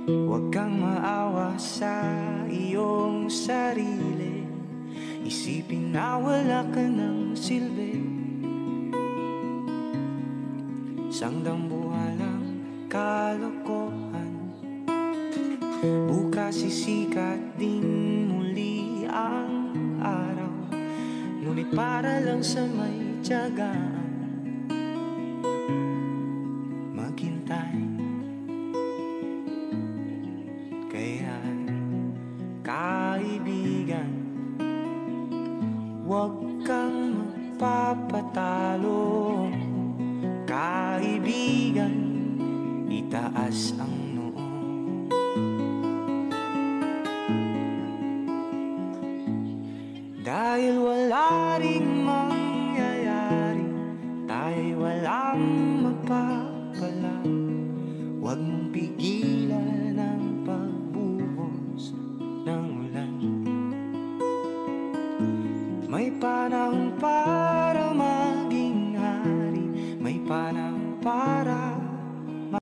Huwag kang maawa sa iyong sarili. Isipin na wala ka ng silbi. Isang dambuhalang kalokohan. Bukas sisikat din muli ang araw, ngunit para lang sa may tiyagaan maghintay. Kaya kaibigan, huwag kang magpapatalo. Kaibigan, itaas ang noo. Dahil wala ring mangyayari, tayo'y walang mapapala. Huwag mong pigilan ang pagbuhos ng ulan. May panahon para maging hari, may panahon para